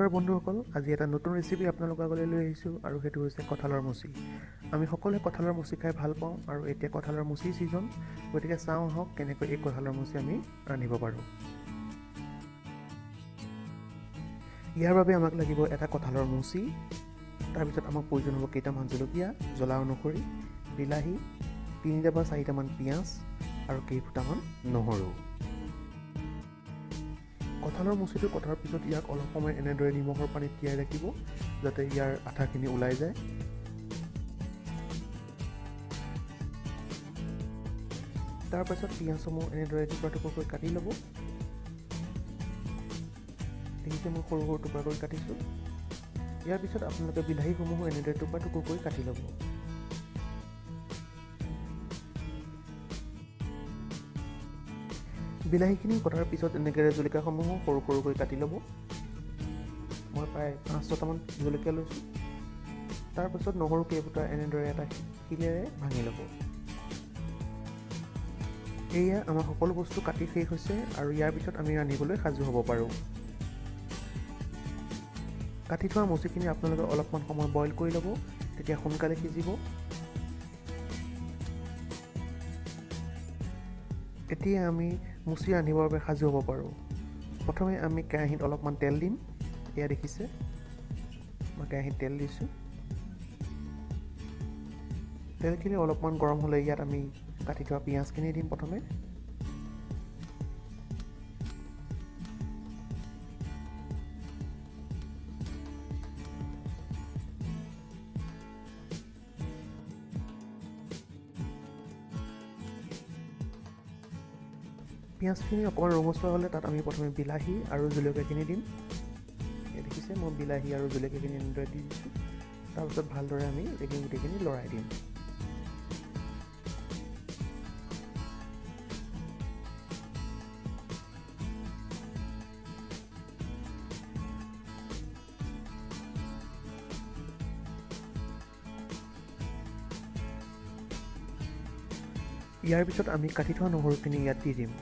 নমস্কাৰ বন্ধুসকল, আজি এটা নতুন ৰেচিপি আপোনালোকৰ আগলৈ লৈ আহিছোঁ আৰু সেইটো হৈছে কঁঠালৰ মুচি। আমি সকলোৱে কঁঠালৰ মুচি খাই ভাল পাওঁ আৰু এতিয়া কঁঠালৰ মুচি ছিজন, গতিকে চাওঁ আহক কেনেকৈ এই কঁঠালৰ মুচি আমি ৰান্ধিব পাৰোঁ। ইয়াৰ বাবে আমাক লাগিব এটা কঁঠালৰ মুচি, তাৰপিছত আমাক প্ৰয়োজন হ'ব কেইটামান জলকীয়া, জ্বলা অনুসৰি, বিলাহী, 3টা বা 4টামান পিঁয়াজ আৰু কেইফুটামান নহৰু। কঁঠালৰ মুচিটো কটাৰ পিছত ইয়াক অলপ সময় এনেদৰে নিমখৰ পানীত তিয়াই ৰাখিব যাতে ইয়াৰ আঠাখিনি ওলাই যায়। তাৰপাছত পিঁয়াজসমূহ এনেদৰে টুকুৰা টুকুৰকৈ কাটি ল'ব। দেখিছে মই সৰু সৰু টুকুৰা কৰি কাটিছোঁ। ইয়াৰ পিছত আপোনালোকে বিলাহীসমূহো এনেদৰে টুকুৰা টুকুৰকৈ কাটি ল'ব। বিলাহীখিনি কটাৰ পিছত এনেদৰে জলকীয়াসমূহো সৰু সৰুকৈ কাটি ল'ব। মই প্ৰায় 5-6টামান জলকীয়া লৈছোঁ। তাৰপাছত নহৰু কেইফুটা এনেদৰে এটা শিলেৰে ভাঙি ল'ব। এয়া আমাৰ সকলো বস্তু কাটি শেষ হৈছে আৰু ইয়াৰ পিছত আমি ৰান্ধিবলৈ সাজু হ'ব পাৰোঁ। কাটি থোৱা মুচিখিনি আপোনালোকে অলপমান সময় বইল কৰি ল'ব, তেতিয়া সোনকালে সিজিব। এতিয়া আমি মুচি ৰান্ধিবৰ বাবে সাজু হ'ব পাৰোঁ। প্ৰথমে আমি কেৰাহীত অলপমান তেল দিম। এয়া দেখিছে মই কেৰাহীত তেল দিছোঁ। তেলখিনি অলপমান গৰম হ'লে ইয়াত আমি কাটি থোৱা পিঁয়াজখিনি দিম প্ৰথমে। পিঁয়াজখিনি অকণমান ৰঙচুৱা হ'লে তাত আমি প্ৰথমে বিলাহী আৰু জলকীয়াখিনি দিম। এই দেখিছে মই বিলাহী আৰু জলকীয়াখিনি এনেদৰে দি দিছোঁ। তাৰপিছত ভালদৰে আমি এইখিনি গোটেইখিনি লৰাই দিম। ইয়াৰ পিছত আমি কাটি থোৱা নহৰুখিনি ইয়াত দি দিম।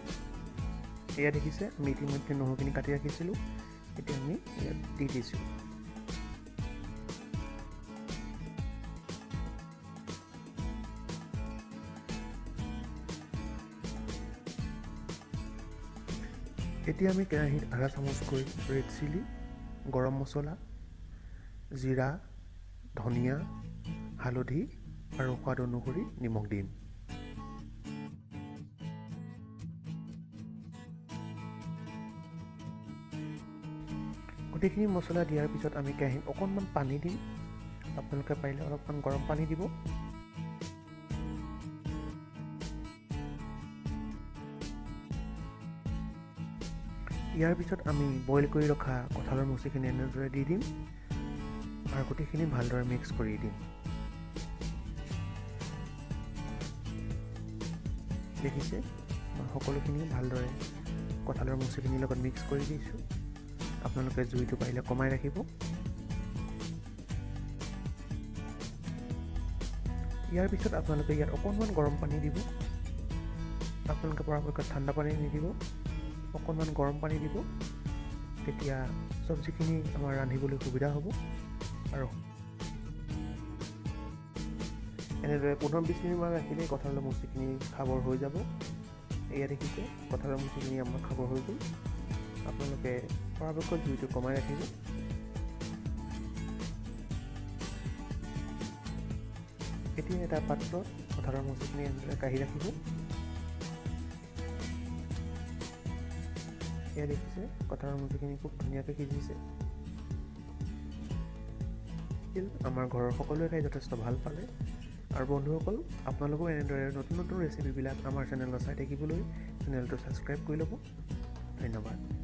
এয়া দেখিছে আমি ইতিমধ্যে নহৰুখিনি কাটি ৰাখিছিলোঁ, এতিয়া আমি ইয়াত দি দিছোঁ। এতিয়া আমি কেৰাহীত আধা চামুচকৈ ৰেড চিলি, গৰম মছলা, জিৰা, ধনিয়া, হালধি আৰু সোৱাদ অনুসৰি নিমখ দিম। গোটেইখিনি মছলা দিয়াৰ পিছত আমি কেৰাহীত অকণমান পানী দিম। আপোনালোকে পাৰিলে অলপমান গৰম পানী দিব। ইয়াৰ পিছত আমি বইল কৰি ৰখা কঁঠালৰ মুচিখিনি এনেদৰে দি দিম আৰু গোটেইখিনি ভালদৰে মিক্স কৰি দিম। দেখিছে মই সকলোখিনি ভালদৰে কঁঠালৰ মুচিখিনিৰ লগত মিক্স কৰি দিছোঁ। আপোনালোকে জুইটো পাৰিলে কমাই ৰাখিব। ইয়াৰ পিছত আপোনালোকে ইয়াত অকণমান গৰম পানী দিব। আপোনালোকে পৰাপক্ষত ঠাণ্ডা পানী নিদিব, অকণমান গৰম পানী দিব। তেতিয়া চব্জিখিনি আমাৰ ৰান্ধিবলৈ সুবিধা হ'ব আৰু এনেদৰে 15-20 মিনিটমান ৰাখিলেই কঁঠালৰ মুচিখিনি খাবৰ হৈ যাব। এয়া দেখিছে কঁঠালৰ মুচিখিনি আমাৰ খাবৰ হৈ গ'ল। আপোনালোকে পৰাপক্ষত জুইটো কমাই ৰাখিব। এতিয়া এটা পাত্ৰত কঁঠালৰ মুচিখিনি এনেদৰে কাঢ়ি ৰাখিব। এয়া দেখিছে কঁঠালৰ মুচিখিনি খুব ধুনীয়াকৈ সিজিছে। আমাৰ ঘৰৰ সকলোৱে খাই যথেষ্ট ভাল পালে। আৰু বন্ধুসকল, আপোনালোকেও এনেদৰে নতুন নতুন ৰেচিপিবিলাক আমাৰ চেনেলত চাই থাকিবলৈ চেনেলটো ছাবস্ক্ৰাইব কৰি ল'ব। ধন্যবাদ।